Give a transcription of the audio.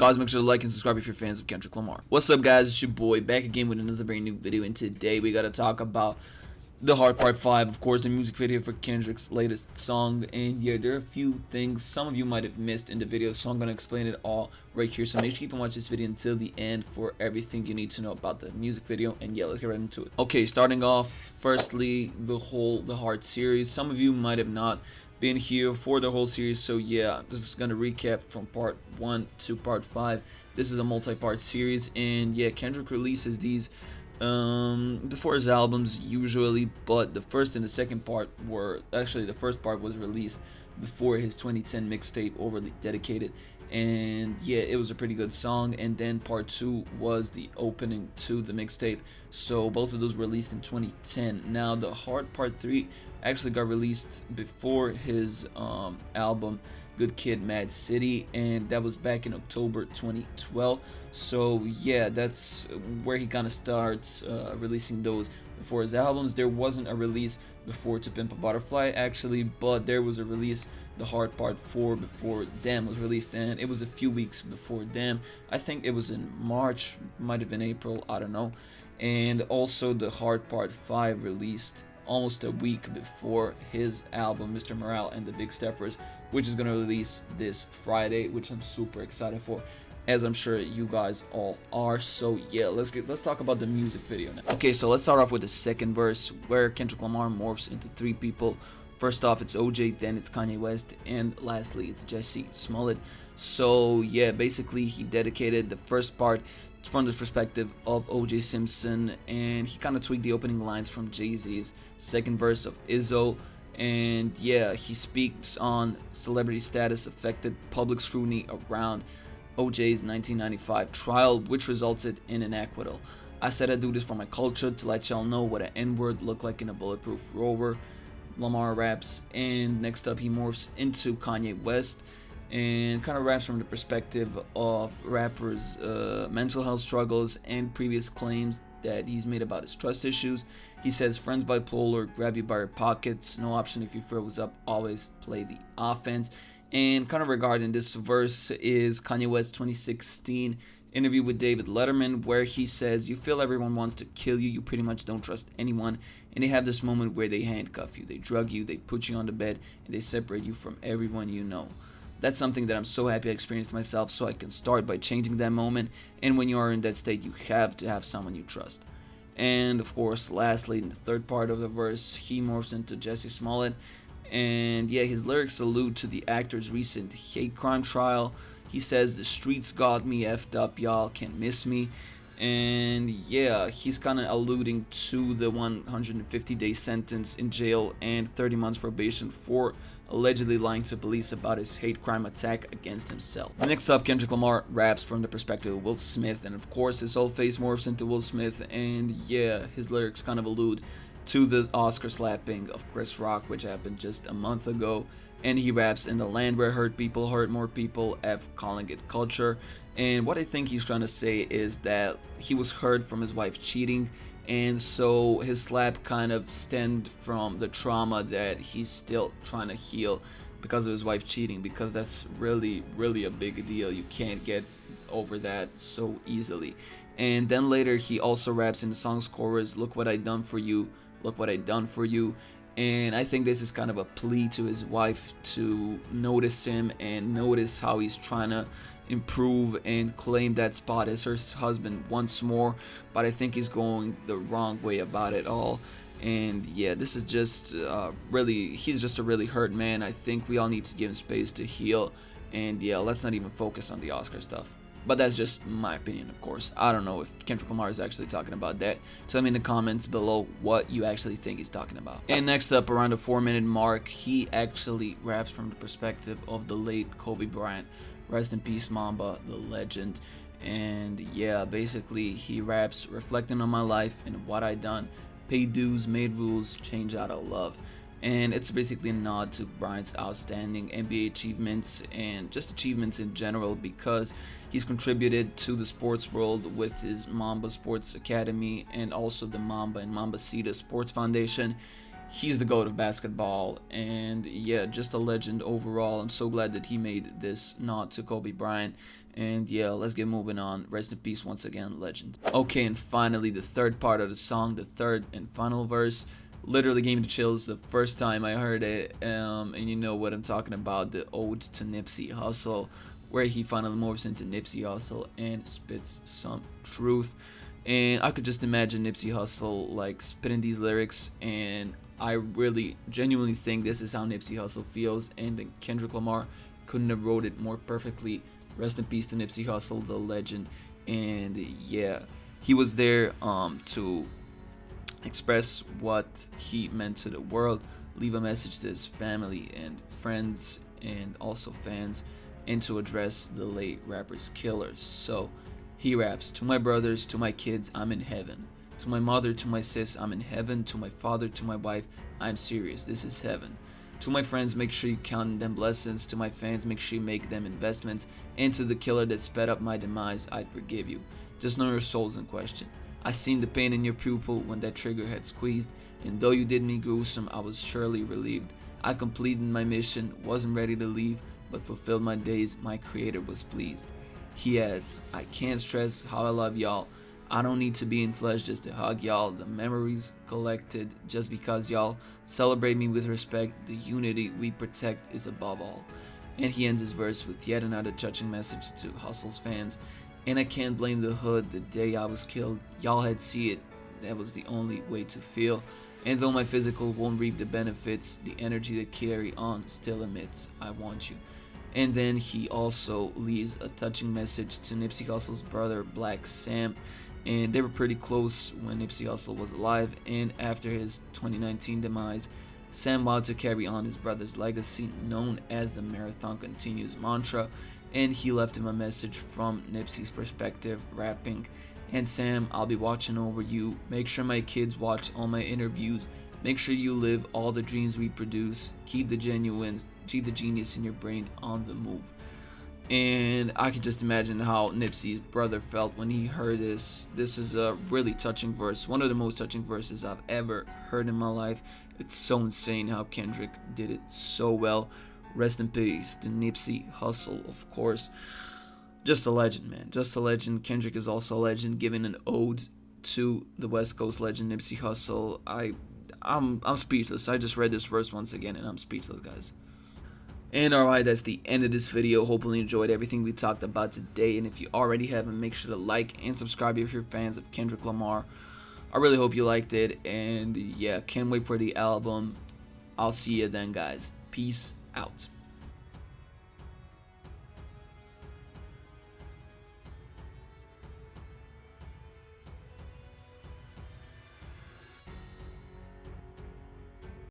Guys, make sure to like and subscribe if you're fans of Kendrick Lamar. What's up, guys? It's your boy back again with another brand new video, and today we gotta talk about the Hard Part 5, of course, the music video for Kendrick's latest song. And yeah, there are a few things some of you might have missed in the video, so I'm gonna explain it all right here. So make sure you keep on watching this video until the end for everything you need to know about the music video. And yeah, let's get right into it. Okay, starting off, firstly, the Hard series. Some of you might have not been here for the whole series, so yeah, this is gonna recap from part 1 to part 5. This is a multi-part series, and yeah, Kendrick releases these before his albums usually, but the first and the second part were actually, the first part was released before his 2010 mixtape Overly Dedicated, and yeah, it was a pretty good song. And then part 2 was the opening to the mixtape, so both of those were released in 2010. Now the Hard Part 3 actually got released before his album Good Kid, Mad City, and that was back in October 2012. So yeah, that's where he kind of starts releasing those before his albums. There wasn't a release before To Pimp a Butterfly actually, but there was a release, the Hard Part 4, before Damn was released, and it was a few weeks before Damn. I think it was in March, might have been April, I don't know. And also the Hard Part 5 released almost a week before his album Mr. Morale and the Big Steppers, which is going to release this Friday, which I'm super excited for, as I'm sure you guys all are. So yeah, let's talk about the music video now. Okay, so let's start off with the second verse, where Kendrick Lamar morphs into 3 people. First off, it's OJ, then it's Kanye West, and lastly it's Jussie Smollett. So yeah, basically he dedicated the first part from the perspective of OJ Simpson, and he kind of tweaked the opening lines from Jay-Z's second verse of Izzo. And yeah, he speaks on celebrity status affected public scrutiny around OJ's 1995 trial, which resulted in an acquittal. I said I do this for my culture to let y'all know what an N-word looked like in a bulletproof rover, Lamar raps. And next up, he morphs into Kanye West and kind of raps from the perspective of rappers' mental health struggles and previous claims that he's made about his trust issues. He says, friends bipolar, grab you by your pockets, no option if your froze up, always play the offense. And kind of regarding this verse is Kanye West's 2016 interview with David Letterman, where he says, you feel everyone wants to kill you, you pretty much don't trust anyone, and they have this moment where they handcuff you, they drug you, they put you on the bed, and they separate you from everyone you know. That's something that I'm so happy I experienced myself, so I can start by changing that moment. And when you are in that state, you have to have someone you trust. And of course, lastly, in the third part of the verse, he morphs into Jussie Smollett. And yeah, his lyrics allude to the actor's recent hate crime trial. He says, the streets got me effed up, y'all can't miss me. And yeah, he's kind of alluding to the 150-day sentence in jail and 30 months probation for allegedly lying to police about his hate crime attack against himself. Next up, Kendrick Lamar raps from the perspective of Will Smith, and of course his whole face morphs into Will Smith. And yeah, his lyrics kind of allude to the Oscar slapping of Chris Rock, which happened just a month ago. And he raps, in the land where hurt people hurt more people, F calling it culture. And what I think he's trying to say is that he was hurt from his wife cheating, and so his slap kind of stemmed from the trauma that he's still trying to heal because of his wife cheating, because that's really a big deal. You can't get over that so easily. And then later he also raps in the song's chorus, look what I done for you, look what I done for you. And I think this is kind of a plea to his wife to notice him and notice how he's trying to improve and claim that spot as her husband once more. But I think he's going the wrong way about it all. And yeah, this is just he's just a really hurt man. I think we all need to give him space to heal. And yeah, let's not even focus on the Oscar stuff. But that's just my opinion, of course. I don't know if Kendrick Lamar is actually talking about that. Tell me in the comments below what you actually think he's talking about. And next up, around the 4-minute mark, he actually raps from the perspective of the late Kobe Bryant. Rest in peace, Mamba, the legend. And yeah, basically he raps reflecting on my life and what I done. Paid dues, made rules, change out of love. And it's basically a nod to Bryant's outstanding NBA achievements and just achievements in general, because he's contributed to the sports world with his Mamba Sports Academy and also the Mamba and Mambacita Sports Foundation. He's the GOAT of basketball, and yeah, just a legend overall. I'm so glad that he made this nod to Kobe Bryant. And yeah, let's get moving on. Rest in peace once again, legend. Okay, and finally the third part of the song, the third and final verse, literally gave me the chills the first time I heard it. And you know what I'm talking about, the ode to Nipsey Hussle, where he finally morphs into Nipsey Hussle and spits some truth. And I could just imagine Nipsey Hussle like spitting these lyrics, and I really genuinely think this is how Nipsey Hussle feels, and then Kendrick Lamar couldn't have wrote it more perfectly. Rest in peace to Nipsey Hussle, the legend. And yeah, he was there to express what he meant to the world, leave a message to his family and friends and also fans, and to address the late rapper's killers. So he raps, "To my brothers, to my kids, I'm in heaven. To my mother, to my sis, I'm in heaven. To my father, to my wife, I'm serious, this is heaven. To my friends, make sure you count them blessings. To my fans, make sure you make them investments. And to the killer that sped up my demise, I forgive you. Just know your soul's in question. I seen the pain in your pupil when that trigger had squeezed, and though you did me gruesome, I was surely relieved. I completed my mission, wasn't ready to leave, but fulfilled my days, my creator was pleased." He adds, "I can't stress how I love y'all. I don't need to be in flesh just to hug y'all. The memories collected just because y'all celebrate me with respect. The unity we protect is above all." And he ends his verse with yet another touching message to Hustle's fans. "And I can't blame the hood the day I was killed. Y'all had see it. That was the only way to feel. And though my physical won't reap the benefits, the energy that carry on still emits. I want you." And then he also leaves a touching message to Nipsey Hussle's brother, Black Sam. And they were pretty close when Nipsey Hussle was alive, and after his 2019 demise, Sam vowed to carry on his brother's legacy, known as the Marathon Continues mantra, and he left him a message from Nipsey's perspective, rapping, "And Sam, I'll be watching over you. Make sure my kids watch all my interviews. Make sure you live all the dreams we produce. Keep the genius in your brain on the move." And I can just imagine how Nipsey's brother felt when he heard this. This is a really touching verse, one of the most touching verses I've ever heard in my life. It's so insane how Kendrick did it so well. Rest in peace to Nipsey Hussle, of course. Just a legend, man. Just a legend. Kendrick is also a legend, giving an ode to the West Coast legend Nipsey Hussle. I'm speechless. I just read this verse once again, and I'm speechless, guys. And alright, that's the end of this video. Hopefully you enjoyed everything we talked about today. And if you already haven't, make sure to like and subscribe if you're fans of Kendrick Lamar. I really hope you liked it. And yeah, can't wait for the album. I'll see you then, guys. Peace out.